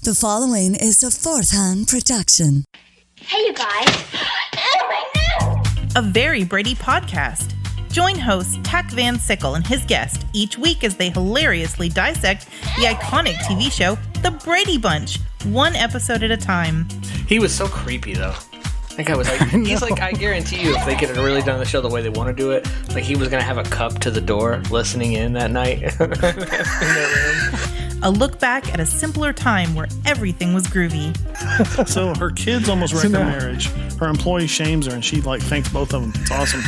The following is a fourth-hand production. Hey, you guys. Oh, my nose! A Very Brady podcast. Join host Tack Van Sickle and his guest each week as they hilariously dissect the iconic TV show The Brady Bunch, one episode at a time. He was so creepy, though. That guy was like, he's like, I guarantee you, if they could have really done the show the way they want to do it, like he was going to have a cup to the door listening in that night in their room. A look back at a simpler time where everything was groovy. So her kids almost wreck her marriage. Her employee shames her, and she thanks both of them. It's awesome.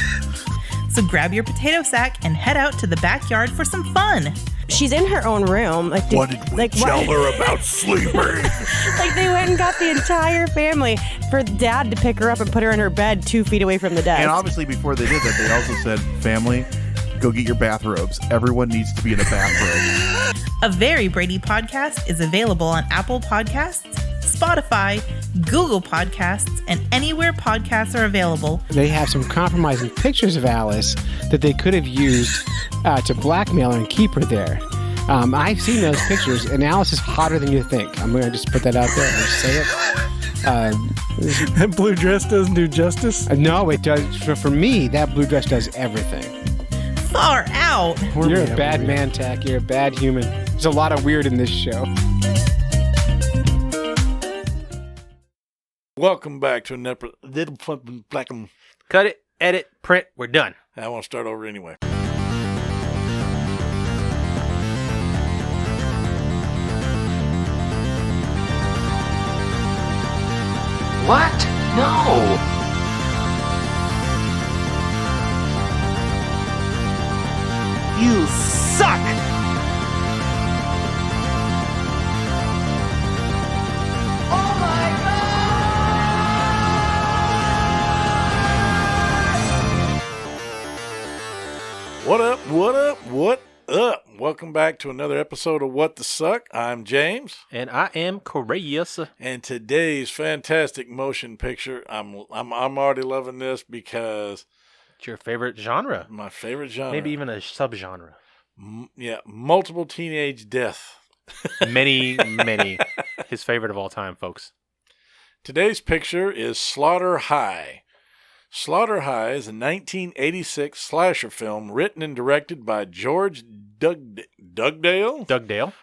So grab your potato sack and head out to the backyard for some fun. She's in her own room. What did we tell her about sleeping? They went and got the entire family for Dad to pick her up and put her in her bed 2 feet away from the desk. And obviously before they did that, they also said, family, go get your bathrobes. Everyone needs to be in a bathrobe. A Very Brady podcast is available on Apple Podcasts, Spotify, Google Podcasts, and anywhere podcasts are available. They have some compromising pictures of Alice that they could have used to blackmail her and keep her there. I've seen those pictures, and Alice is hotter than you think. I'm going to just put that out there and just say it. That blue dress doesn't do justice? No, it does. For me, that blue dress does everything. Far out. You're a bad man, Tack. You're a bad human. There's a lot of weird in this show. Welcome back to another little black. Cut it, edit, print, we're done. I want to start over anyway. What? No. You suck. What up, what up, what up? Welcome back to another episode of What the Suck. I'm James. And I am Correas. And today's fantastic motion picture, I'm already loving this because It's your favorite genre. my favorite genre. Maybe even a subgenre. Multiple teenage death. Many. His favorite of all time, folks. Today's picture is Slaughter High. Slaughter High is a 1986 slasher film written and directed by George Dugdale,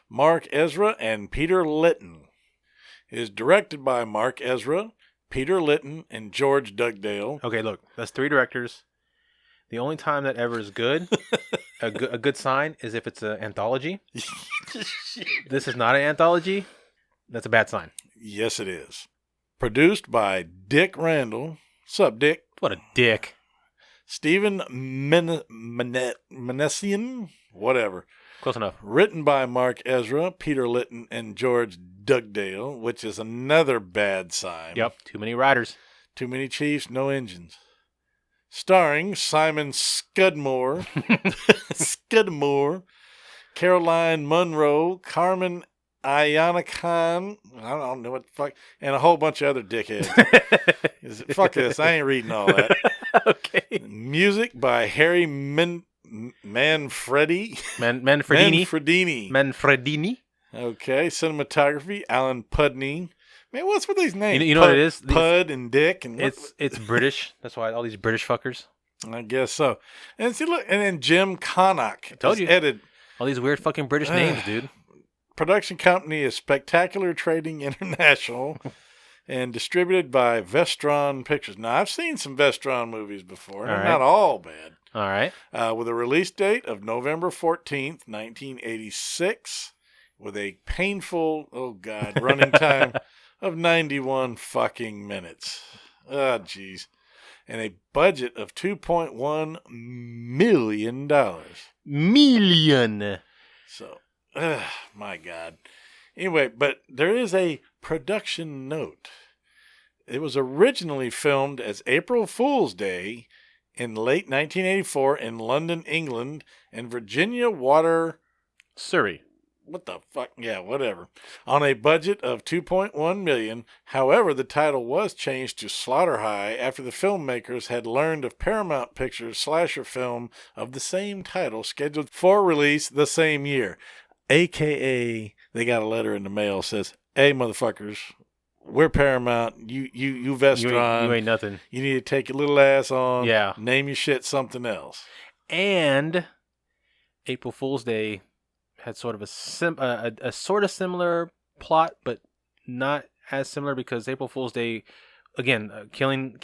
Mark Ezra, and Peter Litton. It is directed by Mark Ezra, Peter Litton, and George Dugdale. Okay, look, that's 3 directors. The only time that ever is good, a good sign, is if it's an anthology. This is not an anthology. That's a bad sign. Yes, it is. Produced by Dick Randall. Sup, Dick? What a dick. Stephen Manessian? Whatever. Close enough. Written by Mark Ezra, Peter Litton, and George Dugdale, which is another bad sign. Yep, too many riders. Too many chiefs, no engines. Starring Simon Scudmore, Caroline Munro, Carmen Ayana Khan, I don't know what the fuck, and a whole bunch of other dickheads. Fuck this, I ain't reading all that. Okay. Music by Harry Manfredini. Manfredini. Okay, cinematography, Alan Pudney. Man, what's with these names? You know what it is? Pud and Dick. And it's British. That's why all these British fuckers. I guess so. And see, look, and then Jim Connock. Told you. Edited. All these weird fucking British names, dude. Production company is Spectacular Trading International and distributed by Vestron Pictures. Now, I've seen some Vestron movies before. They're not all bad. All right. With a release date of November 14th, 1986, with a painful, running time of 91 fucking minutes. Oh, jeez. And a budget of $2.1 million. Million. So, my God. Anyway, but there is a production note. It was originally filmed as April Fool's Day in late 1984 in London, England, and Virginia Water, Surrey. What the fuck? Yeah, whatever. On a budget of $2.1 million. However, the title was changed to Slaughter High after the filmmakers had learned of Paramount Pictures' slasher film of the same title scheduled for release the same year. AKA, they got a letter in the mail says, hey, motherfuckers, we're Paramount. You Vestron. You ain't nothing. You need to take your little ass on. Yeah. Name your shit something else. And April Fool's Day had sort of a sort of similar plot, but not as similar because April Fool's Day, again, killing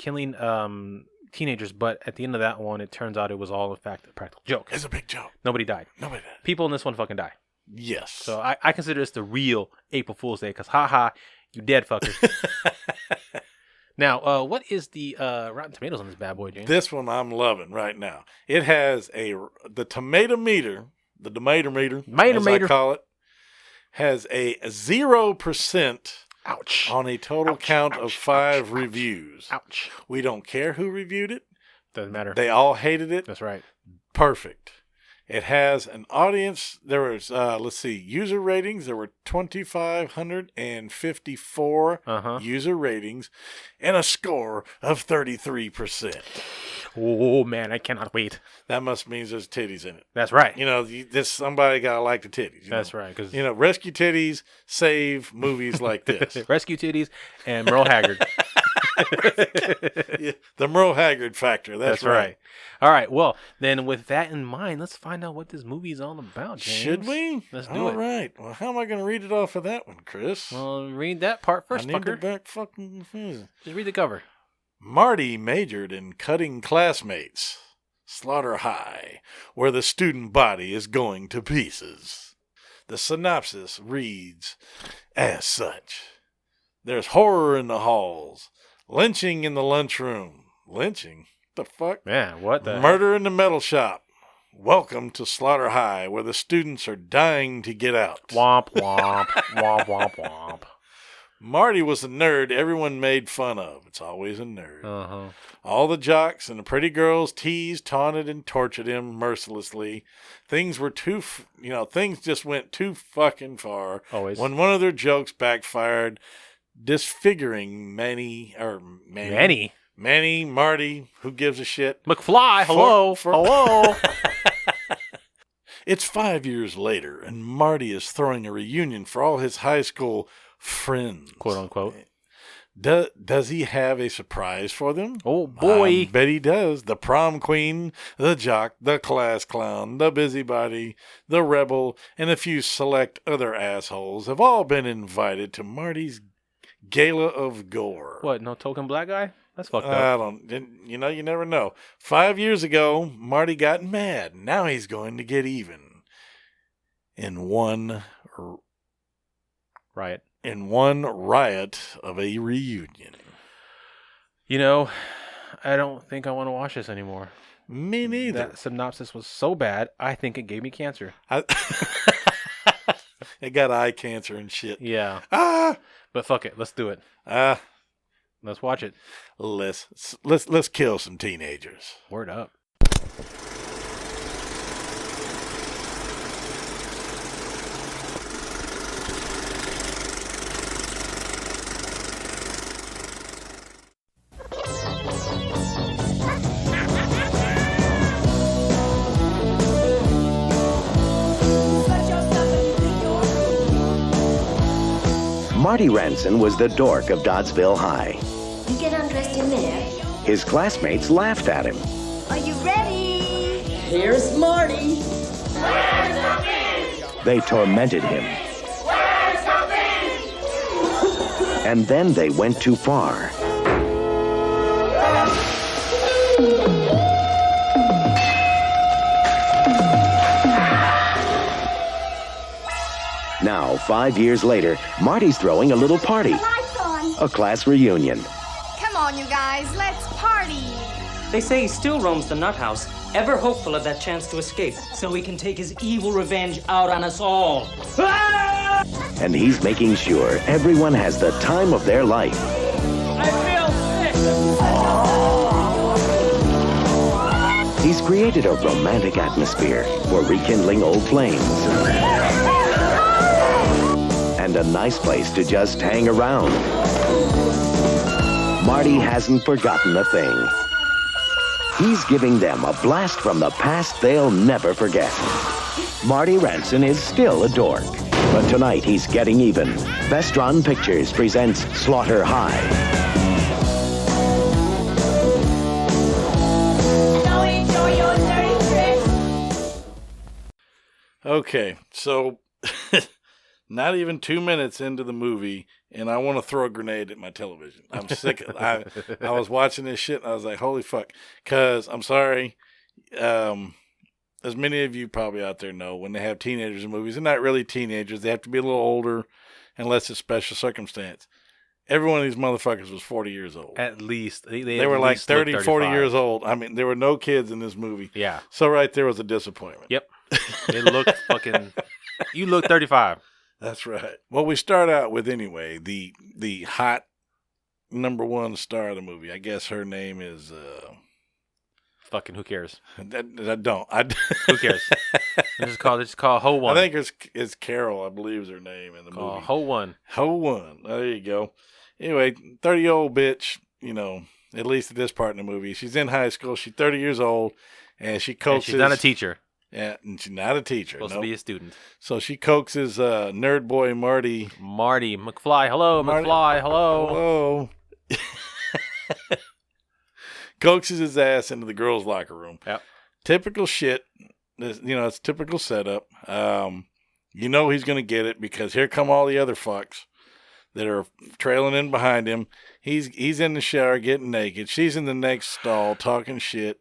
teenagers. But at the end of that one, it turns out it was all in fact a practical joke. It's a big joke. Nobody died. Nobody died. People in this one fucking die. Yes. So I consider this the real April Fool's Day because haha, you dead fuckers. Now, what is the Rotten Tomatoes on this bad boy, James? This one I'm loving right now. It has the tomato meter, I call it, has a 0% Ouch. on a total count of 5 reviews. Ouch. We don't care who reviewed it. Doesn't matter. They all hated it. That's right. Perfect. It has an audience. There was, user ratings. There were 2,554 user ratings and a score of 33%. Oh, man, I cannot wait. That must mean there's titties in it. That's right. Somebody got to like the titties. That's right. Cause rescue titties save movies like this. Rescue titties and Merle Haggard. Yeah, the Merle Haggard factor. That's right. All right. Well, then with that in mind, let's find out what this movie is all about, James. Should we? Let's do it. All right. Well, how am I going to read it off of that one, Chris? Well, read that part first, I need fucker. to back fucking... Just read the cover. Marty majored in cutting classmates. Slaughter High, where the student body is going to pieces. The synopsis reads as such. There's horror in the halls. Lynching in the lunchroom. Lynching? The fuck? Man, what the Murder in the metal shop. Welcome to Slaughter High, where the students are dying to get out. Womp, womp, womp, womp, womp. Marty was a nerd everyone made fun of. It's always a nerd. All the jocks and the pretty girls teased, taunted, and tortured him mercilessly. Things just went too fucking far. Always. When one of their jokes backfired, disfiguring Manny, Marty, who gives a shit? McFly, hello, hello. It's 5 years later, and Marty is throwing a reunion for all his high school friends. Quote unquote. Does he have a surprise for them? Oh, boy. I bet he does. The prom queen, the jock, the class clown, the busybody, the rebel, and a few select other assholes have all been invited to Marty's gala of gore. What, no token black guy? That's fucked up. You never know. 5 years ago, Marty got mad. Now he's going to get even. In one riot of a reunion. I don't think I want to watch this anymore. Me neither. That synopsis was so bad, I think it gave me cancer. It got eye cancer and shit. Yeah. But fuck it, let's do it. Let's watch it. Let's kill some teenagers. Word up. Marty Ranson was the dork of Doddsville High. You get undressed in there. His classmates laughed at him. Are you ready? Here's Marty. Where's the fish? They tormented him. Where's the fish? And then they went too far. Now, 5 years later, Marty's throwing a little party. Lights on. A class reunion. Come on, you guys, let's party. They say he still roams the nut house, ever hopeful of that chance to escape, so he can take his evil revenge out on us all. And he's making sure everyone has the time of their life. I feel sick. He's created a romantic atmosphere for rekindling old flames. And a nice place to just hang around. Marty hasn't forgotten a thing. He's giving them a blast from the past they'll never forget. Marty Ranson is still a dork. But tonight he's getting even. Vestron Pictures presents Slaughter High. Don't enjoy your dirty tricks. Okay, so not even 2 minutes into the movie, and I want to throw a grenade at my television. I'm sick. I was watching this shit, and I was like, holy fuck. Because, I'm sorry, as many of you probably out there know, when they have teenagers in movies, they're not really teenagers. They have to be a little older unless it's special circumstance. Every one of these motherfuckers was 40 years old. At least. They were like 30, 40 years old. I mean, there were no kids in this movie. Yeah. So right there was a disappointment. Yep. It looked fucking... You look 35. That's right. Well, we start out with, anyway, the hot number one star of the movie. I guess her name is... Fucking who cares? I don't. Who cares? Just call Ho One. I think it's Carol, I believe is her name in the movie. Ho One. Ho One. There you go. Anyway, 30-year-old bitch, at least at this part in the movie. She's in high school. She's 30 years old, and she coaxes... And she's not a teacher. Yeah, and she's not a teacher. Supposed to be a student. So she coaxes nerd boy Marty. Marty McFly. Hello, McFly. Hello. Coaxes his ass into the girls' locker room. Yep. Typical shit. It's typical setup. He's going to get it because here come all the other fucks that are trailing in behind him. He's in the shower getting naked. She's in the next stall talking shit,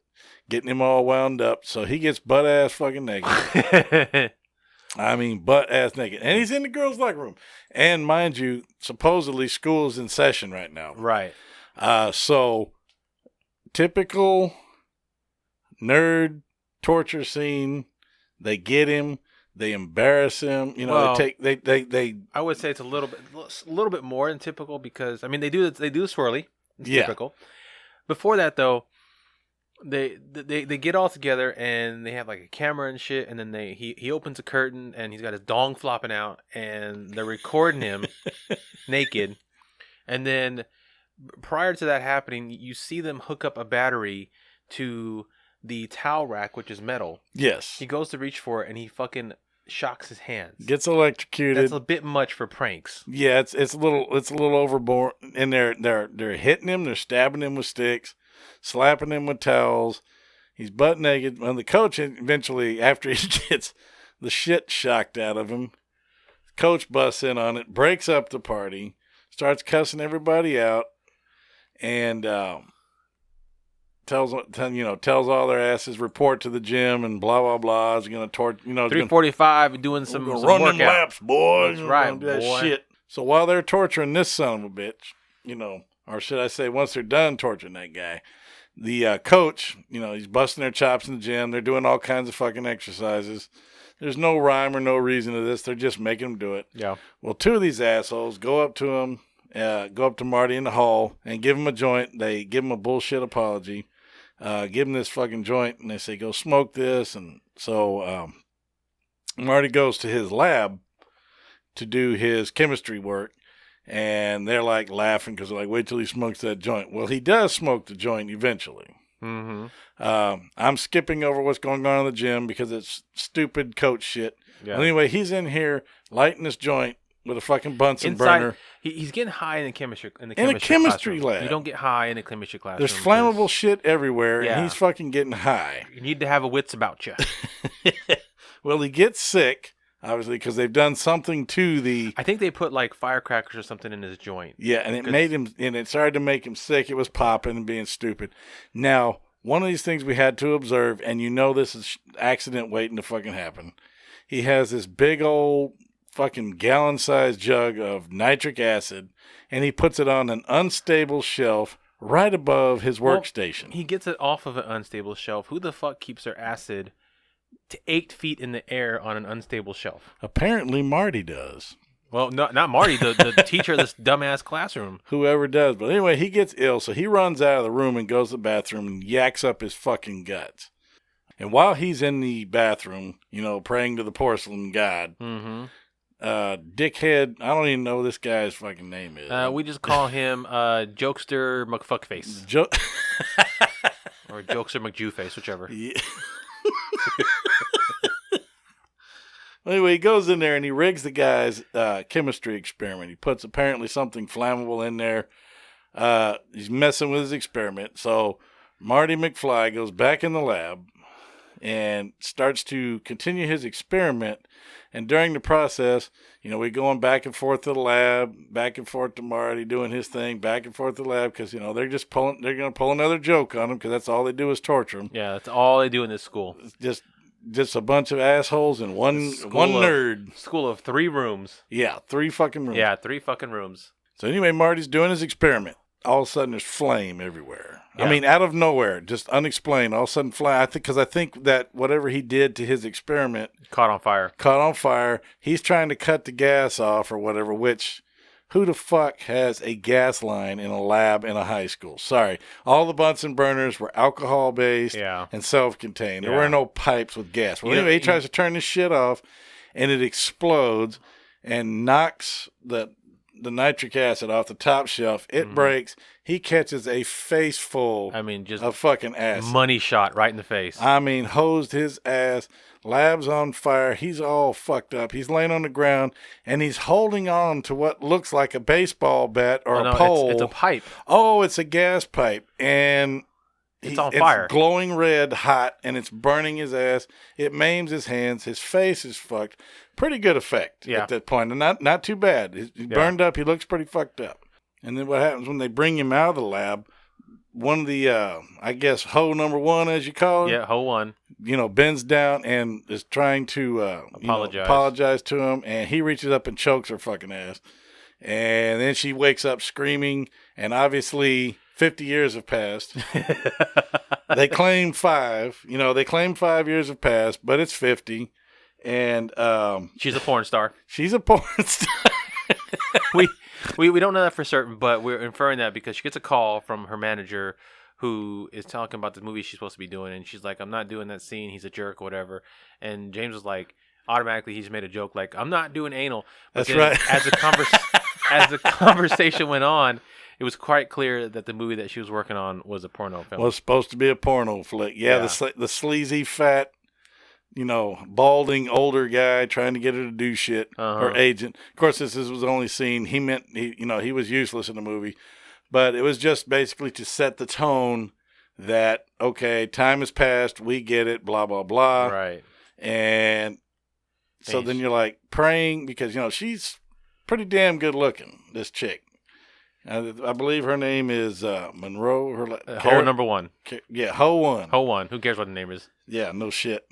getting him all wound up. So he gets butt-ass fucking naked. I mean, butt-ass naked. And he's in the girls' locker room. And mind you, supposedly school is in session right now. Right. So... typical nerd torture scene. They get him. They embarrass him. They. I would say it's a little bit more than typical because they do the swirly. It's typical. Before that though, they get all together and they have like a camera and shit, and then he opens a curtain and he's got his dong flopping out and they're recording him naked, and then. Prior to that happening, you see them hook up a battery to the towel rack, which is metal. Yes. He goes to reach for it, and he fucking shocks his hands. Gets electrocuted. That's a bit much for pranks. Yeah, it's a little overboard. And they're hitting him, they're stabbing him with sticks, slapping him with towels. He's butt naked. When the coach eventually, after he gets the shit shocked out of him, coach busts in on it, breaks up the party, starts cussing everybody out. And tells all their asses report to the gym and blah blah blah. Is going to torture 3:45 doing some run workout. them laps, boys. That's right, do that boy. shit. So while they're torturing this son of a bitch, or should I say, once they're done torturing that guy, the coach, he's busting their chops in the gym. They're doing all kinds of fucking exercises. There's no rhyme or no reason to this. They're just making them do it. Yeah. Well, two of these assholes go up to him. Go up to Marty in the hall and give him a joint. They give him a bullshit apology. Give him this fucking joint, and they say, go smoke this. And so Marty goes to his lab to do his chemistry work, and they're like laughing because they're like, wait till he smokes that joint. Well, he does smoke the joint eventually. Mm-hmm. I'm skipping over what's going on in the gym because it's stupid coach shit. Yeah. Anyway, he's in here lighting this joint with a fucking Bunsen Inside, burner. He's getting high in the chemistry chemistry lab. You don't get high in a chemistry classroom. There's flammable shit everywhere, Yeah. and he's fucking getting high. You need to have a wits about you. Well, he gets sick, obviously, because they've done something to the... I think they put like firecrackers or something in his joint. Yeah, and it started to make him sick. It was popping and being stupid. Now, one of these things we had to observe, and this is accident waiting to fucking happen. He has this big old... fucking gallon-sized jug of nitric acid, and he puts it on an unstable shelf right above his workstation. He gets it off of an unstable shelf. Who the fuck keeps their acid to 8 feet in the air on an unstable shelf? Apparently Marty does. Well, no, not Marty, the teacher of this dumbass classroom. Whoever does. But anyway, he gets ill, so he runs out of the room and goes to the bathroom and yaks up his fucking guts. And while he's in the bathroom, praying to the porcelain god, Mm-hmm. dickhead, I don't even know what this guy's fucking name is. We just call him Jokester McFuckface. Or Jokester McJewface, whichever. Yeah. Anyway, he goes in there and he rigs the guy's chemistry experiment. He puts apparently something flammable in there. He's messing with his experiment. So Marty McFly goes back in the lab and starts to continue his experiment. And during the process, we're going back and forth to the lab, back and forth to Marty doing his thing, back and forth to the lab because, they're going to pull another joke on him because that's all they do is torture him. Yeah, that's all they do in this school. Just a bunch of assholes and one nerd. School of 3 rooms. Yeah, 3 fucking rooms. Yeah, 3 fucking rooms. So anyway, Marty's doing his experiment. All of a sudden, there's flame everywhere. Yeah. I mean, out of nowhere, just unexplained. All of a sudden, flame. I think that whatever he did to his experiment caught on fire. He's trying to cut the gas off or whatever. Which, who the fuck has a gas line in a lab in a high school? Sorry, all the Bunsen burners were alcohol based and self-contained. There were no pipes with gas. Well, anyway, he tries to turn this shit off, and it explodes and knocks the nitric acid off the top shelf. It breaks. He catches a face full of fucking acid. Money shot right in the face. Hosed his ass. Lab's on fire. He's all fucked up. He's laying on the ground, and he's holding on to what looks like a baseball bat or a pole. It's a pipe. Oh, it's a gas pipe. And it's on fire. It's glowing red, hot, and it's burning his ass. It maims his hands. His face is fucked. Pretty good effect at that point. And not too bad. He's burned up. He looks pretty fucked up. And then what happens when they bring him out of the lab, one of the, I guess, hoe number 1, as you call it. Yeah, hoe 1. Bends down and is trying to apologize to him. And he reaches up and chokes her fucking ass. And then she wakes up screaming. And obviously 50 years have passed. They claim 5. They claim 5 years have passed, but it's 50. And she's a porn star. She's a porn star. we don't know that for certain, but we're inferring that because she gets a call from her manager who is talking about the movie she's supposed to be doing, and she's like, I'm not doing that scene, he's a jerk or whatever. And James was like, automatically he's made a joke like, I'm not doing anal. But that's right. As the conversation went on, it was quite clear that the movie that she was working on was a porno film. Was supposed to be a porno flick. Yeah. The sleazy, fat, balding older guy trying to get her to do shit. Her agent. Of course, this was the only scene. He was useless in the movie. But it was just basically to set the tone that, okay, time has passed. We get it. Blah, blah, blah. Right. And so then you're like praying because, she's pretty damn good looking, this chick. I believe her name is Monroe. Hoe number 1. Yeah, Hoe 1. Hoe 1. Who cares what the name is? Yeah, no shit.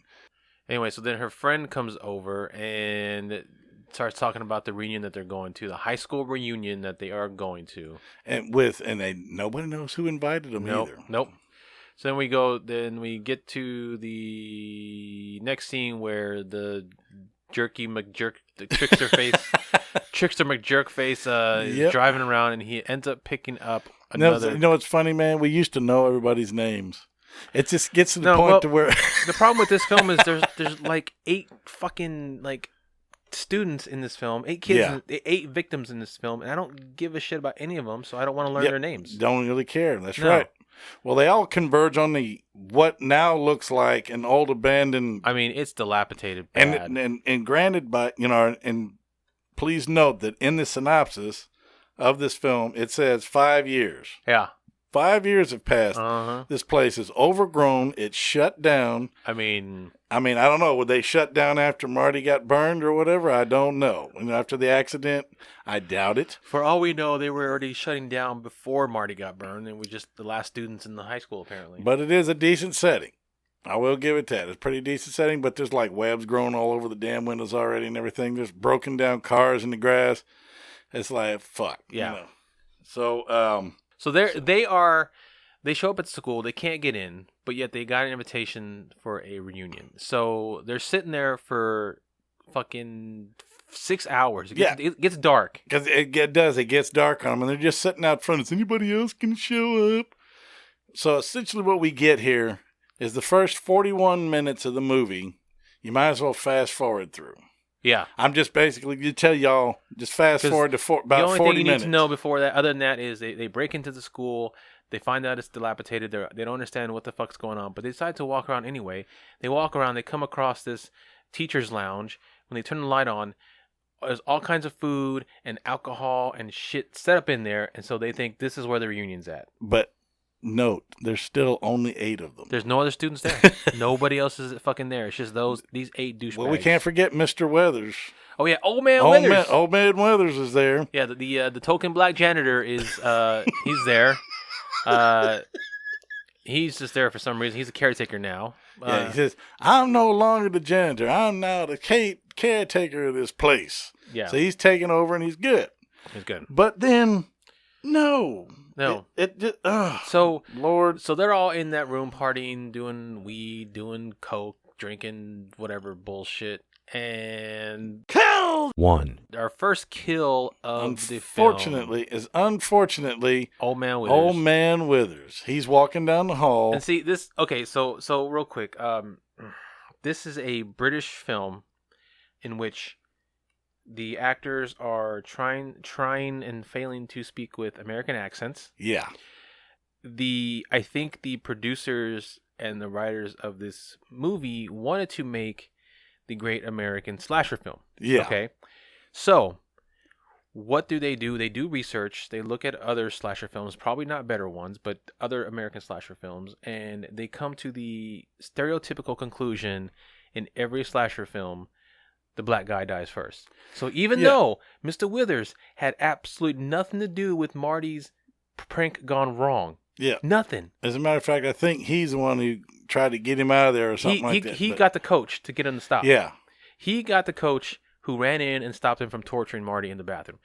Anyway, so then her friend comes over and starts talking about the reunion that they're going to, the high school reunion that they are going to. And nobody knows who invited them either. Nope. So then we get to the next scene where the Trickster McJerk face is driving around, and he ends up picking up another. You know what's funny, man? We used to know everybody's names. It just gets to the point to where the problem with this film is there's like 8 fucking students in this film, 8 kids, 8 victims in this film, and I don't give a shit about any of them, so I don't want to learn their names. Don't really care. That's right. Well, they all converge on what now looks like an old abandoned. It's dilapidated, bad. And granted, and please note that in the synopsis of this film it says 5 years. Yeah. 5 years have passed. This place is overgrown. It's shut down. I don't know. Would they shut down after Marty got burned or whatever? I don't know. After the accident, I doubt it. For all we know, they were already shutting down before Marty got burned, and we're just the last students in the high school, apparently. But it is a decent setting. I will give it that. It's a pretty decent setting, but there's like webs growing all over the damn windows already and everything. There's broken down cars in the grass. It's like, fuck. Yeah. So, So they show up at school, they can't get in, but yet they got an invitation for a reunion. So they're sitting there for fucking 6 hours. It gets dark. Because it does. It gets dark on them, and they're just sitting out front. Is anybody else going to show up? So essentially what we get here is the first 41 minutes of the movie, you might as well fast forward through. Yeah. I'm just basically to tell y'all, just fast forward to about 40 minutes. The only thing you need to know before that, other than that, is they break into the school, they find out it's dilapidated, they don't understand what the fuck's going on, but they decide to walk around anyway. They walk around, they come across this teacher's lounge when they turn the light on, there's all kinds of food and alcohol and shit set up in there, and so they think this is where the reunion's at. But note, there's still only 8 of them. There's no other students there. Nobody else is fucking there. It's just these 8 douchebags. Well, we can't forget Mr. Weathers. Oh yeah, Old Man Weathers. Old Man Weathers is there. Yeah, the token black janitor is he's there. He's just there for some reason. He's a caretaker now. Yeah, he says, "I'm no longer the janitor. I'm now the caretaker of this place." Yeah. So he's taking over and he's good. He's good. But then, no. It just, so Lord. So they're all in that room partying, doing weed, doing coke, drinking whatever bullshit, and kill one. Our first kill of the film, unfortunately, Old Man Withers. Old Man Withers. He's walking down the hall. And see this. Okay, so real quick, this is a British film in which the actors are trying and failing to speak with American accents. Yeah. I think the producers and the writers of this movie wanted to make the great American slasher film. Yeah. Okay. So, what do? They do research. They look at other slasher films, probably not better ones, but other American slasher films, and they come to the stereotypical conclusion in every slasher film, the black guy dies first. So even though Mr. Withers had absolutely nothing to do with Marty's prank gone wrong. Yeah. Nothing. As a matter of fact, I think he's the one who tried to get him out of there or something like that. He got the coach to get him to stop. Yeah. He got the coach who ran in and stopped him from torturing Marty in the bathroom.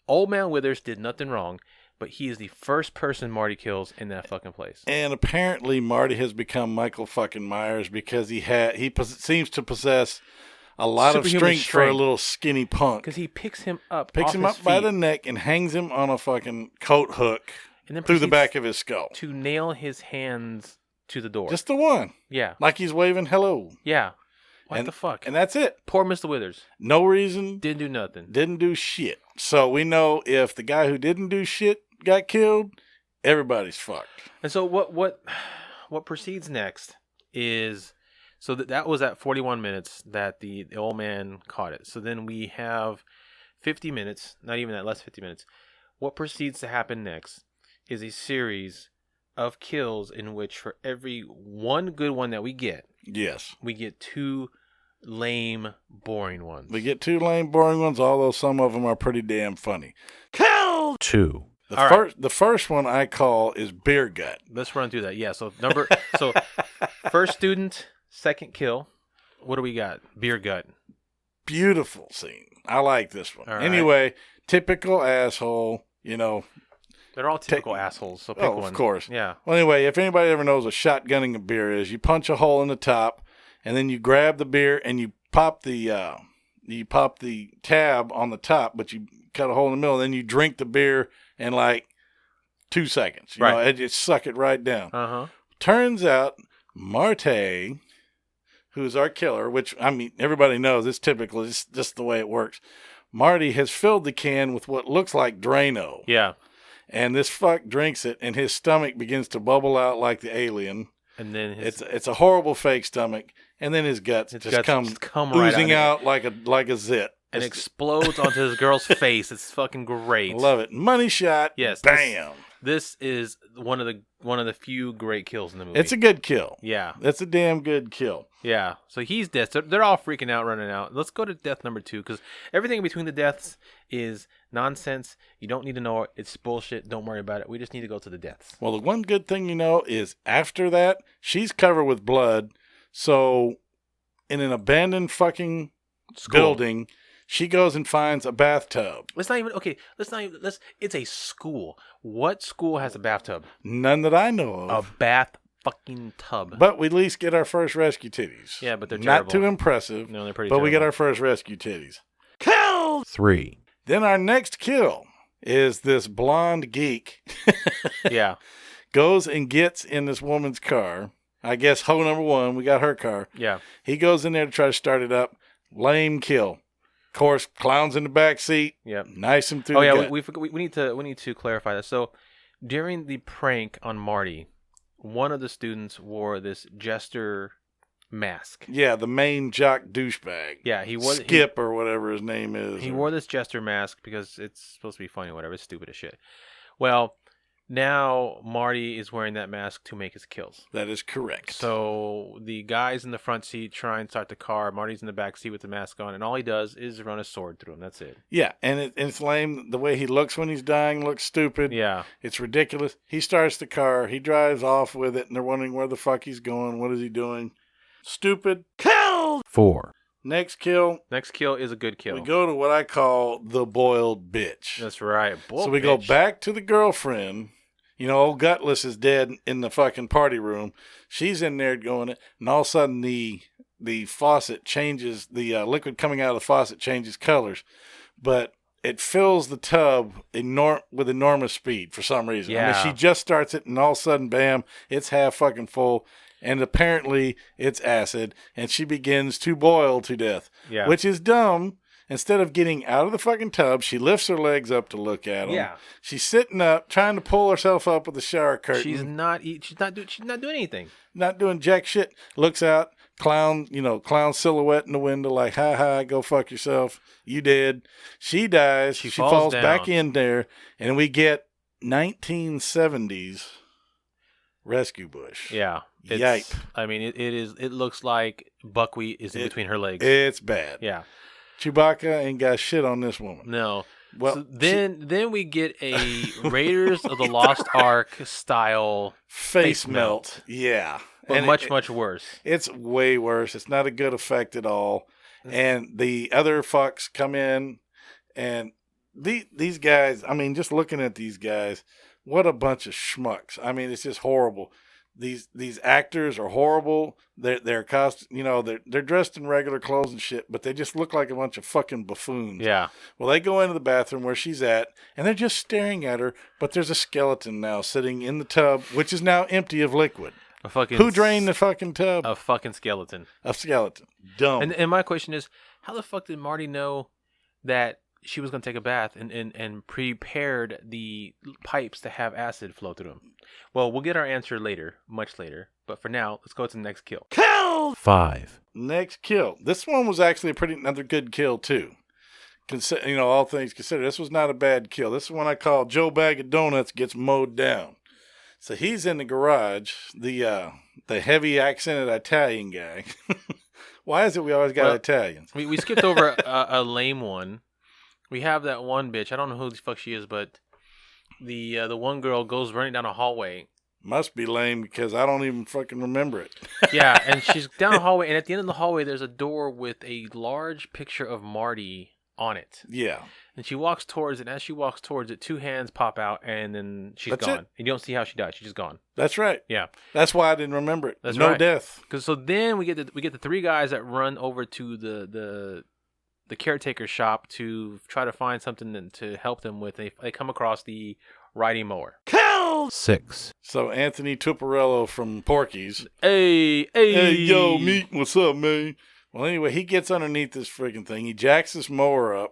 Old Man Withers did nothing wrong, but he is the first person Marty kills in that fucking place. And apparently Marty has become Michael fucking Myers because he seems to possess a lot of strength for a little skinny punk. Because he picks him up by the neck and hangs him on a fucking coat hook and then through the back of his skull. To nail his hands to the door. Just the one. Yeah. Like he's waving hello. Yeah. What the fuck? And that's it. Poor Mr. Withers. No reason. Didn't do nothing. Didn't do shit. So we know if the guy who didn't do shit got killed, everybody's fucked. And so what proceeds next is... So that was at 41 minutes that the old man caught it. So then we have 50 minutes, not even that, less 50 minutes. What proceeds to happen next is a series of kills in which for every one good one that we get, yes, we get 2 lame, boring ones. We get 2 lame, boring ones, although some of them are pretty damn funny. Kill 2. The first one I call is Beer Gut. Let's run through that. Yeah, so first student... Second kill. What do we got? Beer Gut. Beautiful scene. I like this one. All anyway, right. Typical asshole, you know. They're all typical assholes, so pick one. Of course. Yeah. Well, anyway, if anybody ever knows what shotgunning a beer is, you punch a hole in the top, and then you grab the beer and you pop the tab on the top, but you cut a hole in the middle, and then you drink the beer in like 2 seconds. You know, it just suck it right down. Uh-huh. Turns out Marte, who's our killer, which, I mean, everybody knows it's typical. It's just the way it works. Marty has filled the can with what looks like Drano. Yeah. And this fuck drinks it, and his stomach begins to bubble out like the alien. And then it's a horrible fake stomach. And then his guts just come oozing out like a zit. And explodes onto his girl's face. It's fucking great. I love it. Money shot. Yes. Bam. This is one of the few great kills in the movie. It's a good kill. Yeah. That's a damn good kill. Yeah. So he's dead. So they're all freaking out, running out. Let's go to death number 2, because everything in between the deaths is nonsense. You don't need to know it. It's bullshit. Don't worry about it. We just need to go to the deaths. Well, the one good thing you know is after that, she's covered with blood. So in an abandoned fucking building, she goes and finds a bathtub. It's a school. What school has a bathtub? None that I know of. A bath fucking tub. But we at least get our first rescue titties. Yeah, but they're terrible. Not too impressive. No, they're pretty But terrible. we get our first rescue titties. Kill 3. Then our next kill is this blonde geek. Yeah. Goes and gets in this woman's car. I guess hoe number 1, we got her car. Yeah. He goes in there to try to start it up. Lame kill. Of course, clown's in the back seat. Yep. Nice him through the gut. We need to clarify that. So during the prank on Marty, one of the students wore this jester mask. Yeah, the main jock douchebag. Yeah, he wore Skip or whatever his name is. He wore this jester mask because it's supposed to be funny or whatever. It's stupid as shit. Well, now Marty is wearing that mask to make his kills. That is correct. So the guys in the front seat try and start the car. Marty's in the back seat with the mask on, and all he does is run a sword through him. That's it. Yeah, and it's lame. The way he looks when he's dying looks stupid. Yeah. It's ridiculous. He starts the car. He drives off with it, and they're wondering where the fuck he's going. What is he doing? Stupid. Killed! 4. Next kill. Next kill is a good kill. We go to what I call the boiled bitch. That's right. So we go back to the girlfriend. You know, old Gutless is dead in the fucking party room. She's in there going, and all of a sudden the faucet changes, the liquid coming out of the faucet changes colors, but it fills the tub with enormous speed for some reason. Yeah. I mean, she just starts it, and all of a sudden, bam, it's half fucking full, and apparently it's acid, and she begins to boil to death, which is dumb. Instead of getting out of the fucking tub, she lifts her legs up to look at them. Yeah. She's sitting up, trying to pull herself up with the shower curtain. She's not doing anything. Not doing jack shit. Looks out, clown silhouette in the window, like, ha, go fuck yourself. You dead. She dies. She falls back in there, and we get 1970s rescue bush. Yeah. Yipe. I mean, it looks like buckwheat is in between her legs. It's bad. Yeah. Chewbacca ain't got shit on this woman. No. Well, so then we get a Raiders of the Lost Ark style face melt. Yeah. But and much worse. It's way worse. It's not a good effect at all. And the other fucks come in, and these guys, I mean, just looking at these guys, what a bunch of schmucks. I mean, it's just horrible. These actors are horrible. They're they're dressed in regular clothes and shit, but they just look like a bunch of fucking buffoons. Yeah. Well, they go into the bathroom where she's at, and they're just staring at her, but there's a skeleton now sitting in the tub, which is now empty of liquid. Who drained the fucking tub? A fucking skeleton. A skeleton. Dumb. And my question is, how the fuck did Marty know that she was going to take a bath and prepared the pipes to have acid flow through them? Well, we'll get our answer later, much later. But for now, let's go to the next kill. Kill! 5. Next kill. This one was actually another good kill, too. All things considered, this was not a bad kill. This is one I call Joe Bag of Donuts gets mowed down. So he's in the garage, the heavy accented Italian guy. Why is it we always got Italians? We skipped over a lame one. We have that one bitch. I don't know who the fuck she is, but the one girl goes running down a hallway. Must be lame because I don't even fucking remember it. Yeah, and she's down a hallway, and at the end of the hallway, there's a door with a large picture of Marty on it. Yeah. And she walks towards it, and as she walks towards it, 2 hands pop out, and then she's gone. And you don't see how she died. She's just gone. That's right. Yeah. That's why I didn't remember it. That's no right. death. So then we get the 3 guys that run over to the caretaker shop to try to find something to help them with. They come across the riding mower. Kill! 6. So Anthony Tuparello from Porky's. Hey, yo, meat, what's up, man? Well, anyway, he gets underneath this freaking thing. He jacks this mower up.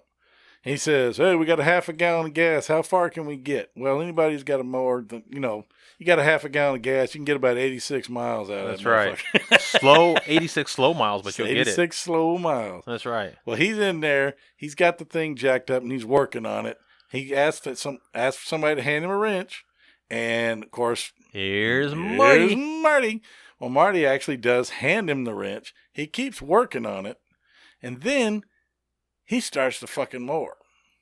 He says, hey, we got a half a gallon of gas. How far can we get? Well, anybody who's got a mower, you got a half a gallon of gas, you can get about 86 miles out of that. That's right. 86 slow miles, but you'll get it. 86 slow miles. That's right. Well, he's in there. He's got the thing jacked up, and he's working on it. He asked somebody to hand him a wrench, and, of course, here's Marty. Well, Marty actually does hand him the wrench. He keeps working on it, and then he starts the fucking mower.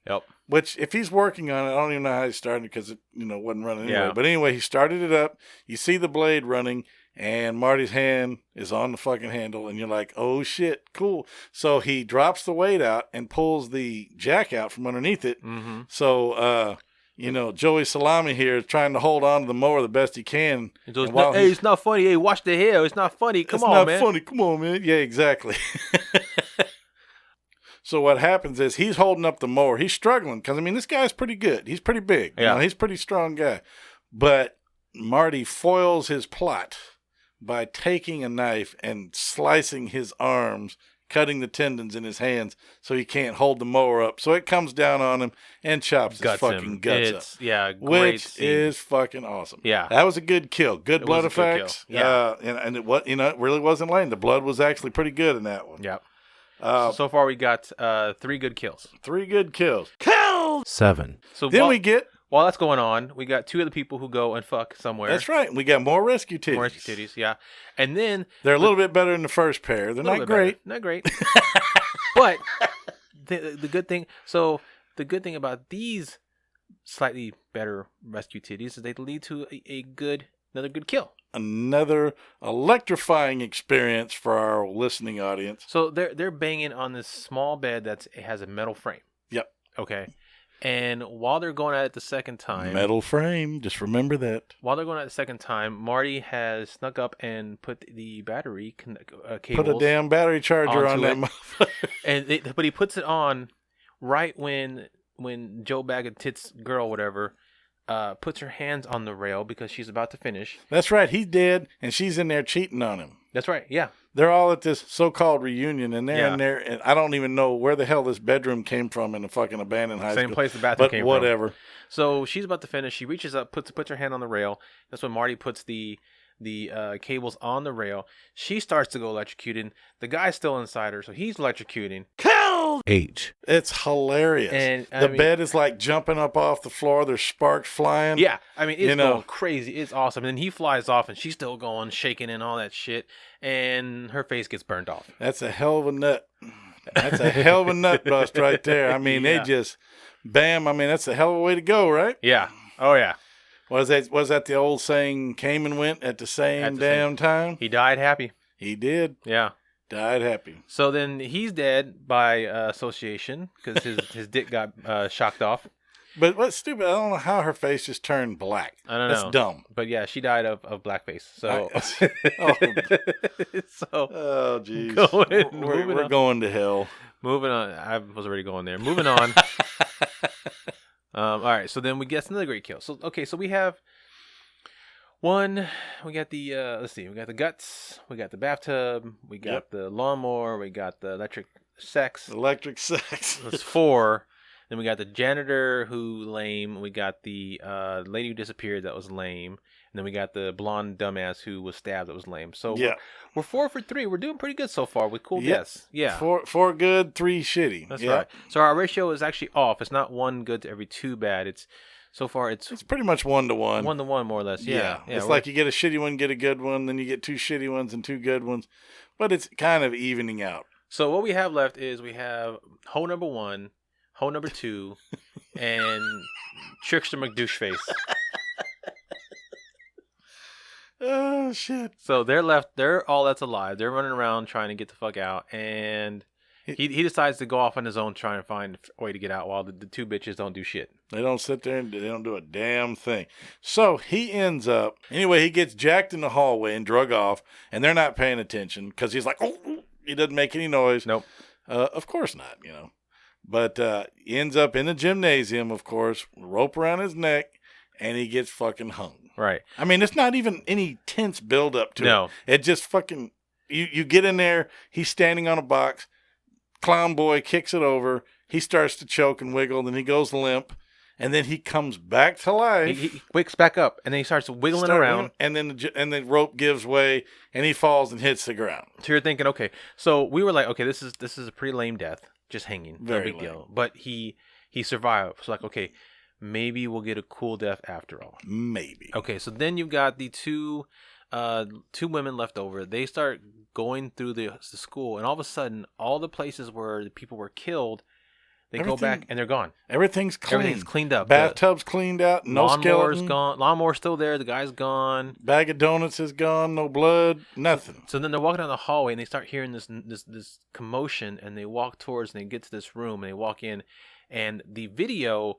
Yep. Which, if he's working on it, I don't even know how he started because it, wasn't running anyway. Yeah. But anyway, he started it up. You see the blade running, and Marty's hand is on the fucking handle, and you're like, oh shit, cool. So he drops the weight out and pulls the jack out from underneath it. Mm-hmm. So, Joey Salami here is trying to hold on to the mower the best he can. Hey, it's not funny. Hey, watch the hair. It's not funny. Come on, man. It's not funny. Come on, man. Yeah, exactly. So what happens is he's holding up the mower. He's struggling because, this guy's pretty good. He's pretty big. Yeah. He's a pretty strong guy. But Marty foils his plot by taking a knife and slicing his arms cutting the tendons in his hands so he can't hold the mower up. So it comes down on him and chops his fucking guts up. Yeah, great which scene. is fucking awesome. Yeah. That was a good kill. Good blood was a good effects. kill. Yeah. And it was, it really wasn't lame. The blood was actually pretty good in that one. Yeah. So far we got 3 good kills. 3 good kills. Kills! 7. So Then we get... While that's going on, we got 2 other people who go and fuck somewhere. That's right. We got more rescue titties. More rescue titties, yeah. And then... They're a little bit better than the first pair. They're not great. Not great. But the good thing... So the good thing about these slightly better rescue titties is they lead to another good kill. Another electrifying experience for our listening audience. So they're banging on this small bed it has a metal frame. Yep. Okay. And while they're going at it the second time... Metal frame. Just remember that. While they're going at it the second time, Marty has snuck up and put the battery cables... Put a damn battery charger on that motherfucker. But he puts it on right when Joe Bag of Tits girl, whatever, puts her hands on the rail because she's about to finish. That's right. He's dead, and she's in there cheating on him. That's right. Yeah. They're all at this so-called reunion, and they're Yeah. in there, and I don't even know where the hell this bedroom came from in a fucking abandoned high school. Same place the bathroom came from. But whatever. So she's about to finish. She reaches up, puts her hand on the rail. That's when Marty puts the cables on the rail. She starts to go electrocuting. The guy's still inside her, so he's electrocuting. Killed! H. It's hilarious. And the bed is like jumping up off the floor. There's sparks flying. Yeah, I mean, it's going crazy. It's awesome. And then he flies off, and she's still going, shaking and all that shit. And her face gets burned off. That's a hell of a nut. That's a hell of a nut bust right there. I mean, they just, bam. I mean, that's a hell of a way to go, right? Yeah. Oh, yeah. Was that the old saying, came and went at the same time? He died happy. He did. Yeah. Died happy. So then he's dead by association because his dick got shocked off. But what's stupid, I don't know how her face just turned black. I don't know. That's dumb. But yeah, she died of blackface. So, oh, geez. We're going to hell. Moving on. I was already going there. Moving on. All right. So then we get another great kill. So we have one. We got the let's see. We got the guts. We got the bathtub. We got the lawnmower. We got the electric sex. That's 4. Then we got the janitor who lame. We got the lady who disappeared that was lame. And then we got the blonde dumbass who was stabbed that was lame. So we're 4 for 3. We're doing pretty good so far with cool deaths. Yeah. 4 good, 3 shitty. That's right. So our ratio is actually off. It's not 1 good to every 2 bad. It's pretty much 1 to 1. 1 to 1 more or less. Yeah. It's like you get a shitty one, get a good one, then you get 2 shitty ones and 2 good ones. But it's kind of evening out. So what we have left is we have hole number 1, hole number 2, and Trickster McDoucheface. Oh, shit. So they're left. They're all that's alive. They're running around trying to get the fuck out. And he decides to go off on his own trying to find a way to get out while the 2 bitches don't do shit. They don't sit there and they don't do a damn thing. So he ends up, anyway, he gets jacked in the hallway and drug off. And they're not paying attention because he's like, oh, he doesn't make any noise. Nope. Of course not, But he ends up in the gymnasium, of course, rope around his neck, and he gets fucking hung. Right. I mean, it's not even any tense build up to No. it. It just fucking, you get in there, he's standing on a box, clown boy kicks it over, he starts to choke and wiggle, then he goes limp, and then he comes back to life. He wakes back up, and then he starts wiggling around. And then the rope gives way, and he falls and hits the ground. So you're thinking, okay, so we were like, okay, this is a pretty lame death, just hanging, Very no big lame. deal. But he survived. So like, okay, maybe we'll get a cool death after all. Maybe. Okay, so then you've got the two women left over. They start going through the school, and all of a sudden, all the places where the people were killed, they go back and they're gone. Everything's clean. Everything's cleaned up. Bathtub's cleaned out. No lawnmower's skeleton. gone. Lawnmower's still there. The guy's gone. Bag of donuts is gone. No blood. Nothing. So then they're walking down the hallway and they start hearing this commotion, and they walk towards and they get to this room and they walk in, and the video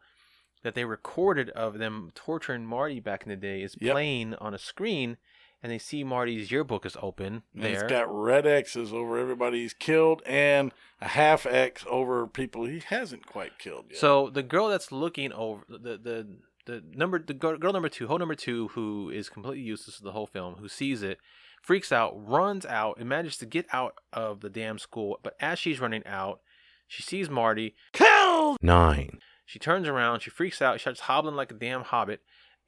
that they recorded of them torturing Marty back in the day is playing on a screen, and they see Marty's yearbook is open And there. it's got red X's over everybody he's killed and a half X over people he hasn't quite killed yet. So the girl that's looking over, the girl number two, hoe number two, who is completely useless to the whole film, who sees it, freaks out, runs out, and manages to get out of the damn school. But as she's running out, she sees Marty. Kill 9. She turns around, she freaks out, she starts hobbling like a damn hobbit,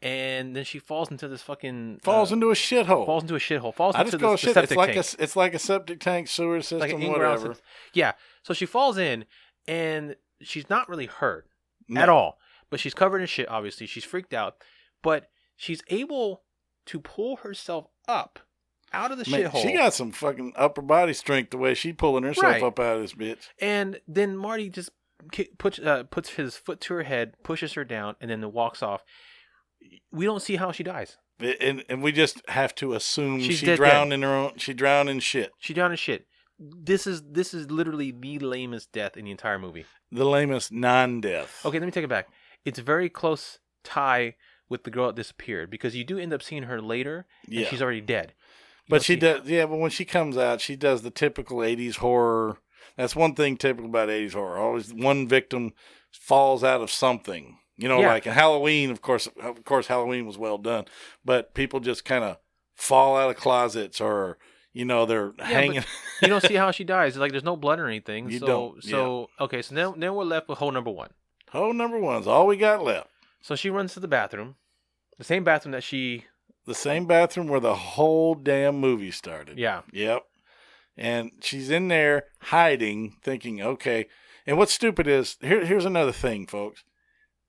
and then she falls into this fucking falls into a shithole. Falls into a shithole. Falls I into just go the shit. septic It's like tank. it's like a septic tank, sewer system, Like an in-ground whatever. system. Yeah. So she falls in, and she's not really hurt No. at all. But she's covered in shit, obviously. She's freaked out. But she's able to pull herself up out of the Man, shithole. she got some fucking upper body strength the way she pulling herself Right. up out of this bitch. And then Marty just puts his foot to her head, pushes her down, and then walks off. We don't see how she dies. And we just have to assume She's she dead, drowned dead. in her own. She drowned in shit. She drowned in shit. This is literally the lamest death in the entire movie. The lamest non-death. Okay, let me take it back. It's a very close tie with the girl that disappeared because you do end up seeing her later, and Yeah. she's already dead. But she does, yeah. But when she comes out, she does the typical '80s horror. That's one thing typical about '80s horror. Always one victim falls out of something. You know, Yeah. like in Halloween, of course, Halloween was well done. But people just kind of fall out of closets, or they're hanging. But you don't see how she dies. Like there's no blood or anything. You so, don't, So okay, so now we're left with hole number one. Hole number one's all we got left. So she runs to the bathroom, the same bathroom that she. The same bathroom where the whole damn movie started. Yeah. Yep. And she's in there hiding, thinking, okay. And what's stupid is, here's another thing, folks.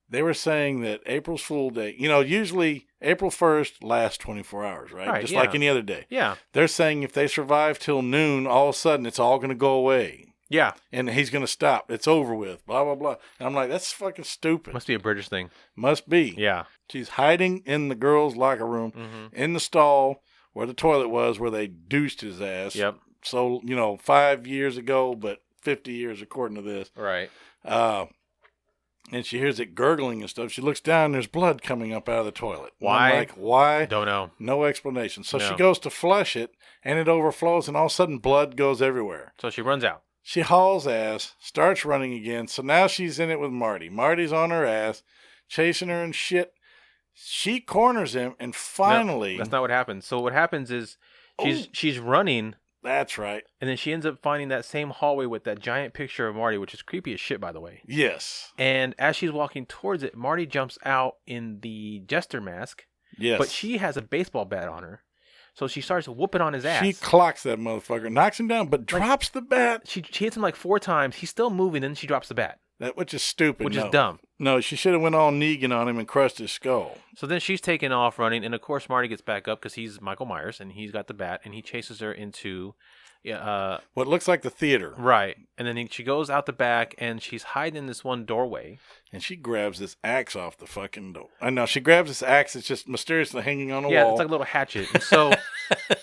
They were saying that April's Fool Day, usually April 1st lasts 24 hours, right? Right, Just yeah. like any other day. Yeah. They're saying if they survive till noon, all of a sudden it's all going to go away. Yeah. And he's going to stop. It's over with. Blah, blah, blah. And I'm like, that's fucking stupid. Must be a British thing. Must be. Yeah. She's hiding in the girls' locker room, in the stall where the toilet was, where they douched his ass. Yep. So, 5 years ago, but 50 years according to this. Right. And she hears it gurgling and stuff. She looks down, and there's blood coming up out of the toilet. And Why? I'm like, why? Don't know. No explanation. So No. she goes to flush it, and it overflows, and all of a sudden blood goes everywhere. So she runs out. She hauls ass, starts running again. So now she's in it with Marty. Marty's on her ass, chasing her and shit. She corners him, and finally... No, that's not what happens. So what happens is she's running. That's right. And then she ends up finding that same hallway with that giant picture of Marty, which is creepy as shit, by the way. Yes. And as she's walking towards it, Marty jumps out in the jester mask. Yes. But she has a baseball bat on her. So she starts whooping on his ass. She clocks that motherfucker, knocks him down, but drops the bat. She hits him like 4 times. He's still moving, then she drops the bat. Which is stupid. Which is dumb. No, she should have went all Negan on him and crushed his skull. So then she's taken off running, and of course Marty gets back up because he's Michael Myers, and he's got the bat, and he chases her into... what looks like the theater. Right. And then she goes out the back, and she's hiding in this one doorway. And she grabs this axe off the fucking door. I know, she grabs this axe. It's just mysteriously hanging on a wall. Yeah, it's like a little hatchet. And so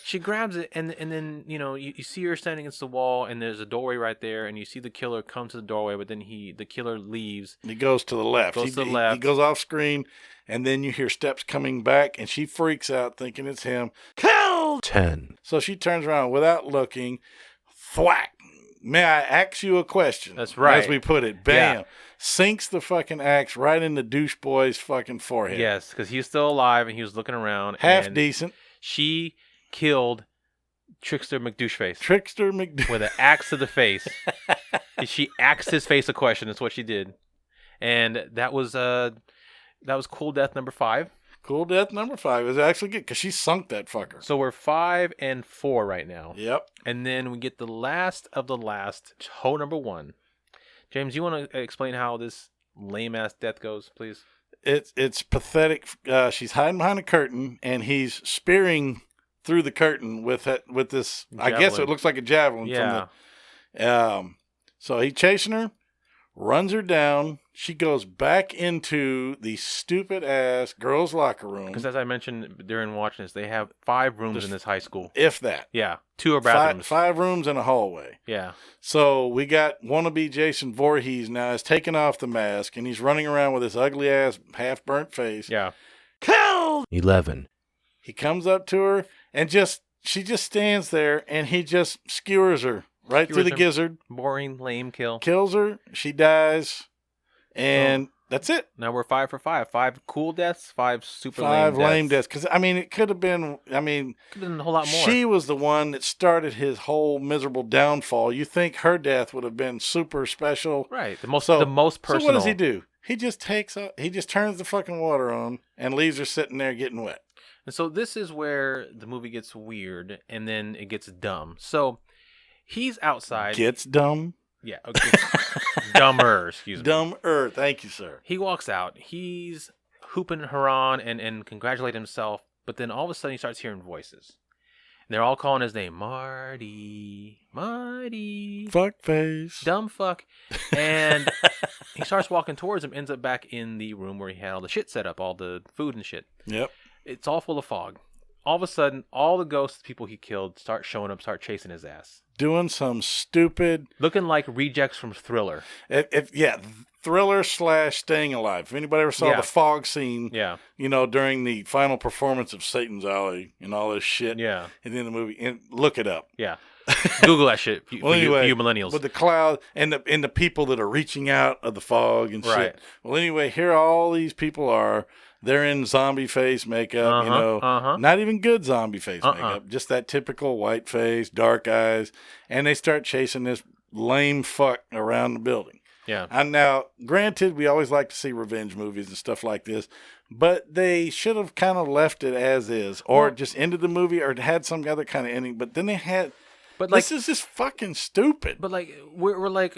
she grabs it, and then, you see her standing against the wall, and there's a doorway right there, and you see the killer come to the doorway, but then the killer leaves. He goes to the left. He goes off screen, and then you hear steps coming back, and she freaks out thinking it's him. Kill 10. So she turns around without looking. Thwack. May I ask you a question? That's right. As we put it. Bam. Yeah. Sinks the fucking axe right in the douche boy's fucking forehead. Yes, because he was still alive, and he was looking around. Half and decent. She killed Trickster McDoucheface. Trickster McDouche. With an axe to the face. She axed his face a question. That's what she did. And that was cool death number 5. Cool death number 5 is actually good because she sunk that fucker. So we're 5 and 4 right now. Yep. And then we get the last of the last, hoe number 1. James, you want to explain how this lame ass death goes, please? It's pathetic. She's hiding behind a curtain, and he's spearing through the curtain with this. Javelin. I guess it looks like a javelin. Yeah. From the, so he's chasing her, runs her down. She goes back into the stupid ass girls' locker room. Because as I mentioned during watching this, they have 5 rooms in this high school. If that. Yeah. 2 are bathrooms. 5 rooms and a hallway. Yeah. So we got wannabe Jason Voorhees now has taken off the mask, and he's running around with this ugly ass half burnt face. Yeah. Kill 11. He comes up to her and she just stands there, and he just skewers her right through the gizzard. Boring, lame kill. Kills her. She dies. And That's it. Now we're 5 for 5. 5 cool deaths, 5 super 5 lame deaths. deaths. Because, it could have been, Could have been a whole lot more. she was the one that started his whole miserable downfall. You think her death would have been super special. Right. The most personal. So what does he do? He just turns the fucking water on and leaves her sitting there getting wet. And so this is where the movie gets weird, and then it gets dumb. So he's outside. Gets dumb? Yeah. Okay. Dumber, excuse me. Dumber. Thank you, sir. He walks out. He's hooping her on and congratulating himself. But then all of a sudden he starts hearing voices. And they're all calling his name. Marty. Fuck face. Dumb fuck. And he starts walking towards him, ends up back in the room where he had all the shit set up, all the food and shit. Yep. It's all full of fog. All of a sudden, all the ghosts, people he killed, start showing up, start chasing his ass. Doing some stupid... Looking like rejects from Thriller. Thriller / Staying Alive. If anybody ever saw the fog scene, during the final performance of Satan's Alley and all this shit, and then the movie, look it up. Yeah. Google that shit for you millennials. With the cloud and the people that are reaching out of the fog and shit. Right. Well, anyway, here all these people are. They're in zombie face makeup, not even good zombie face makeup, just that typical white face, dark eyes, and they start chasing this lame fuck around the building. Yeah. And now, granted, we always like to see revenge movies and stuff like this, but they should have kind of left it as is, or just ended the movie, or had some other kind of ending. But then they had. But this is just fucking stupid. But we're like,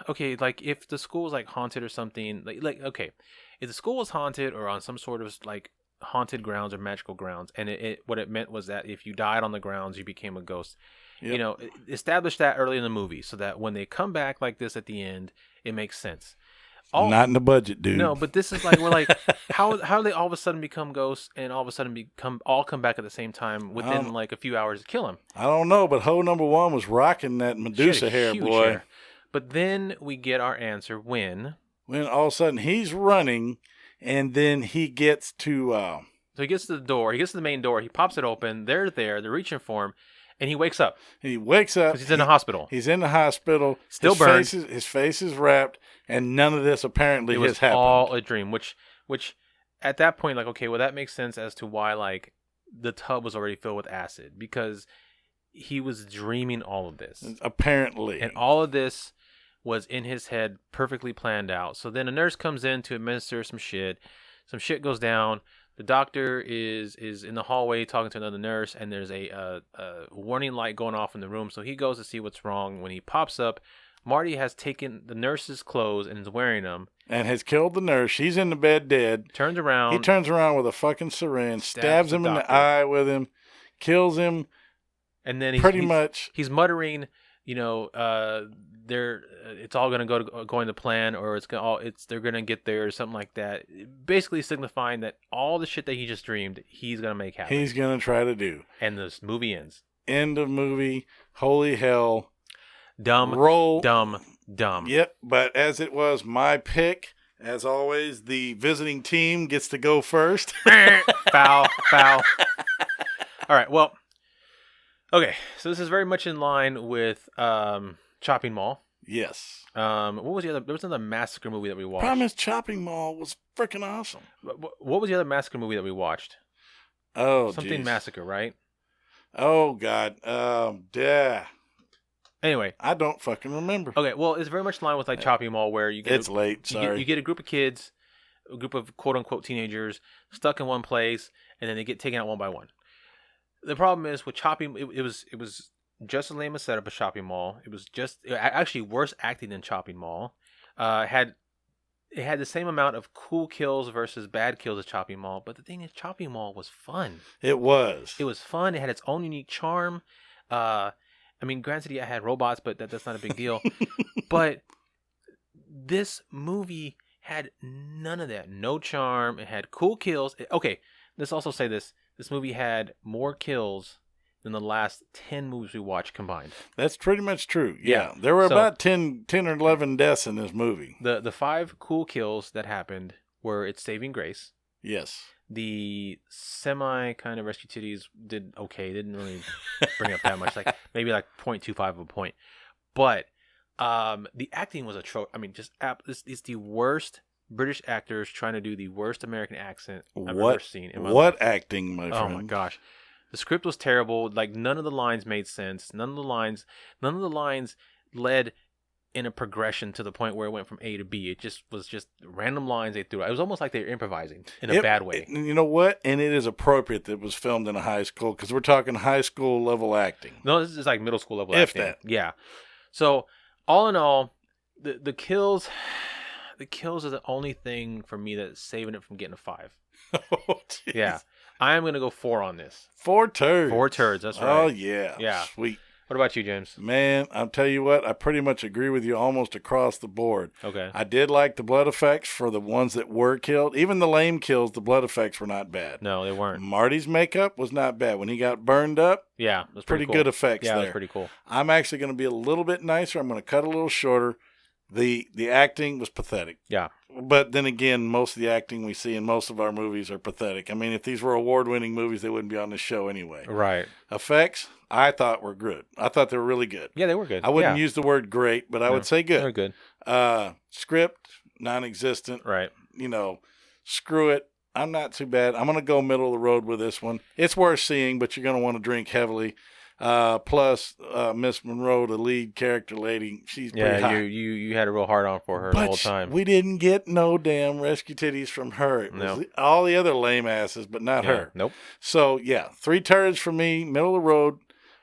okay, like if the school was like haunted or something, like okay, if the school was haunted or on some sort of like haunted grounds or magical grounds, and what it meant was that if you died on the grounds, you became a ghost. Yep. Establish that early in the movie so that when they come back like this at the end, it makes sense. Not in the budget, dude. No, but this is like, we're like, how do they all of a sudden become ghosts and all of a sudden come back at the same time within like a few hours to kill him? I don't know, but hoe number one was rocking that Medusa hair, boy. Hair. But then we get our answer when all of a sudden he's running, and then he gets to. So he gets to the door. He gets to the main door. He pops it open. They're there. They're reaching for him. And he wakes up. Because he's in the hospital. He's in the hospital. Still burned. His face is wrapped, and none of this apparently has happened. It was all a dream, which at that point, like, okay, well, that makes sense as to why, like, the tub was already filled with acid. Because he was dreaming all of this. Apparently. And all of this was in his head, perfectly planned out. So then a nurse comes in to administer some shit. Some shit goes down. The doctor is in the hallway talking to another nurse, and there's a warning light going off in the room. So he goes to see what's wrong. When he pops up, Marty has taken the nurse's clothes and is wearing them. And has killed the nurse. She's in the bed dead. Turns around. He turns around with a fucking syringe, stabs him in the eye with him, kills him. And then he's muttering, it's all gonna go to plan, or they're gonna get there, or something like that. Basically signifying that all the shit that he just dreamed, he's gonna make happen. He's gonna try to do. And this movie ends. End of movie. Holy hell. Dumb. Dumb. Yep. But as it was my pick, as always, the visiting team gets to go first. Foul. All right. Well. Okay, so this is very much in line with Chopping Mall. Yes. What was the other? There was another massacre movie that we watched. Problem is, Chopping Mall was freaking awesome. What was the other massacre movie that we watched? Oh, something geez. Massacre, right? Oh God. Yeah. Anyway, I don't fucking remember. Okay, well, it's very much in line with like Chopping Mall, where you get late. Sorry. You get a group of kids, a group of quote unquote teenagers stuck in one place, and then they get taken out one by one. The problem is with Chopping, it was just as lame a setup as Shopping Mall. It was just actually worse acting than Chopping Mall. It had the same amount of cool kills versus bad kills as Chopping Mall, but the thing is, Chopping Mall was fun. It was. It was fun. It had its own unique charm. I mean, granted, it had robots, but that's not a big deal. But this movie had none of that. No charm. It had cool kills. Okay, let's also say this. This movie had more kills than the last 10 movies we watched combined. That's pretty much true. Yeah. There were about 10 or 11 deaths in this movie. The 5 cool kills that happened were It's Saving Grace. Yes. The semi kind of rescue titties did okay. Didn't really bring up that much. Like maybe like 0.25 of a point. But the acting was atrocious. I mean, just it's the worst British actors trying to do the worst American accent I've What? ever seen in my What life. acting, my friend? Oh my gosh. The script was terrible. Like none of the lines made sense. None of the lines led in a progression to the point where it went from A to B. It was just random lines they threw. It was almost like they were improvising in a bad way. You know what? And it is appropriate that it was filmed in a high school because we're talking high school level acting. No, this is like middle school level If acting. that. Yeah. So all in all, the kills are the only thing for me that's saving it from getting a 5. Oh, geez. Yeah. I am gonna go 4 on this. 4 turds. 4 turds. That's right. Oh yeah. Yeah. Sweet. What about you, James? Man, I'll tell you what, I pretty much agree with you almost across the board. Okay. I did like the blood effects for the ones that were killed. Even the lame kills, the blood effects were not bad. No, they weren't. Marty's makeup was not bad. When he got burned up, Yeah, it was pretty cool. good effects Yeah, there. it was pretty cool. I'm actually going to be a little bit nicer. I'm going to cut a little shorter. The acting was pathetic. Yeah. But then again, most of the acting we see in most of our movies are pathetic. I mean, if these were award-winning movies, they wouldn't be on the show anyway. Right. Effects, I thought were good. I thought they were really good. Yeah, they were good. I wouldn't use the word great, but I would say good. They were good. Script, non-existent. Right. You know, screw it. I'm not too bad. I'm going to go middle of the road with this one. It's worth seeing, but you're going to want to drink heavily. Plus, Miss Monroe, the lead character lady, she's pretty hot. you had a real hard on for her the whole time. We didn't get no damn rescue titties from her. It was all the other lame asses, but not her. Nope. So, yeah, 3 turds for me, middle of the road.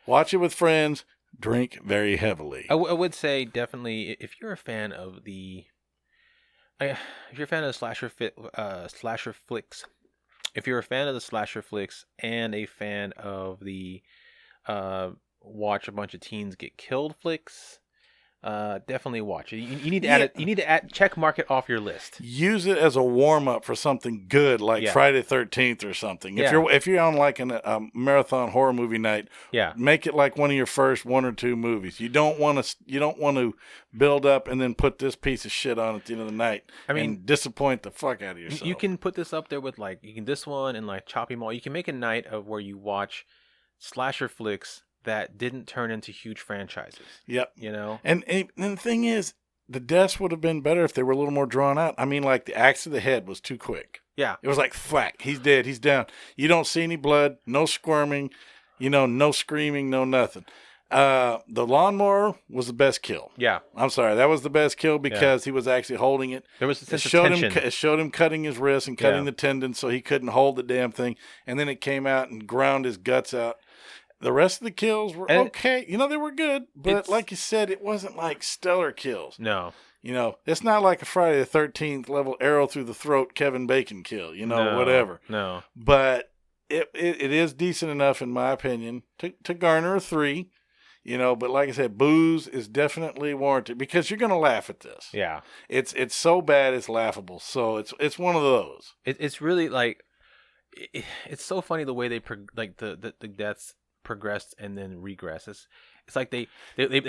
Watch it with friends. Drink very heavily. I would say definitely if you're a fan of slasher flicks, if you're a fan of the slasher flicks and a fan of the watch a bunch of teens get killed flicks, definitely watch it. You need to add it. You need to check mark it off your list. Use it as a warm up for something good, like Friday 13th or something. If you're on like a marathon horror movie night, make it like one of your first 1 or 2 movies. You don't want to build up and then put this piece of shit on at the end of the night. I mean, and disappoint the fuck out of yourself. You can put this up there with this one and like Choppy Mall. You can make a night of where you watch slasher flicks that didn't turn into huge franchises. Yep. You know? And the thing is, the deaths would have been better if they were a little more drawn out. I mean, like the axe to the head was too quick. Yeah. It was like, thwack, he's dead, he's down. You don't see any blood, no squirming, no screaming, no nothing. The lawnmower was the best kill. Yeah. I'm sorry, that was the best kill because he was actually holding it. There was a sense of tension. It showed him cutting his wrist and cutting the tendon so he couldn't hold the damn thing. And then it came out and ground his guts out. The rest of the kills were okay. They were good. But like you said, it wasn't like stellar kills. No. It's not like a Friday the 13th level arrow through the throat Kevin Bacon kill, whatever. No. But it is decent enough, in my opinion, to garner a 3. But like I said, booze is definitely warranted because you're going to laugh at this. Yeah. It's so bad it's laughable. So it's one of those. It's really like it's so funny the way they the deaths progressed and then regress. It's like they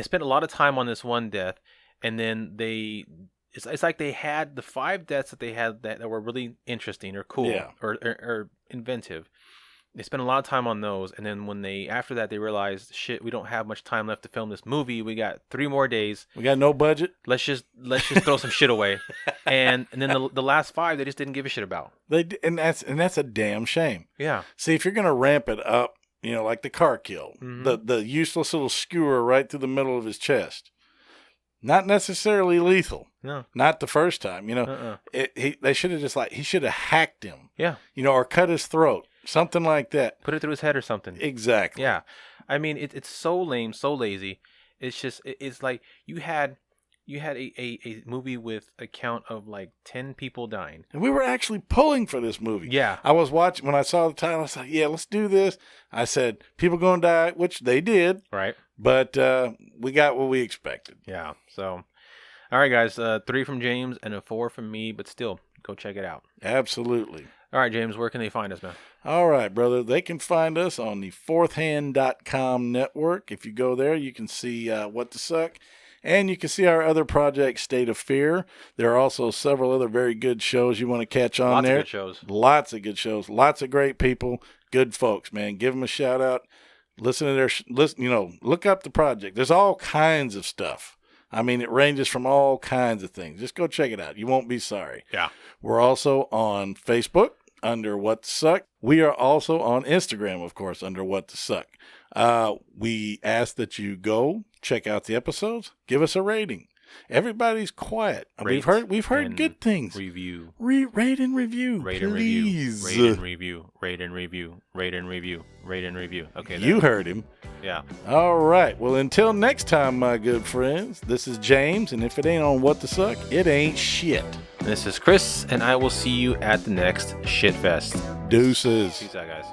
spent a lot of time on this one death, and then it's like they had the 5 deaths that they had that were really interesting or cool or inventive. They spent a lot of time on those, and then after that they realized, shit, we don't have much time left to film this movie. We got 3 more days. We got no budget. Let's just throw some shit away. And then the last 5 they just didn't give a shit about. And that's a damn shame. Yeah. See, if you're gonna ramp it up, like the car kill, the useless little skewer right through the middle of his chest. Not necessarily lethal. No. Not the first time. They should have just he should have hacked him. Yeah. Or cut his throat. Something like that. Put it through his head or something. Exactly. Yeah. I mean, it's so lame, so lazy. It's just, it's like you had a movie with a count of like 10 people dying. And we were actually pulling for this movie. Yeah. I was watching, when I saw the title, I was like, yeah, let's do this. I said, people going to die, which they did. Right. But we got what we expected. Yeah. So, all right, guys. 3 from James and a 4 from me, but still, go check it out. Absolutely. All right, James, where can they find us, man? All right, brother. They can find us on the fourthhand.com network. If you go there, you can see What the Suck. And you can see our other project, State of Fear. There are also several other very good shows you want to catch on there. Lots of good shows. Lots of good shows. Lots of great people. Good folks, man. Give them a shout out. Listen to their, look up the project. There's all kinds of stuff I mean, it ranges from all kinds of things. Just go check it out. You won't be sorry. Yeah. We're also on Facebook under What the Suck. We are also on Instagram, of course, under What the Suck. We ask that you go check out the episodes. Give us a rating. Everybody's quiet. We've heard good things. Review. Rate and review. Rate and please. review. Rate and review. Rate and review. Rate and review. Rate and review. Okay. You heard him. Yeah. All right. Well, until next time, my good friends, this is James, and if it ain't on What the Suck, it ain't shit. This is Chris, and I will see you at the next Shit Fest. Deuces. Peace out, guys.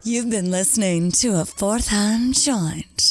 You've been listening to a Fourth Hand Joint.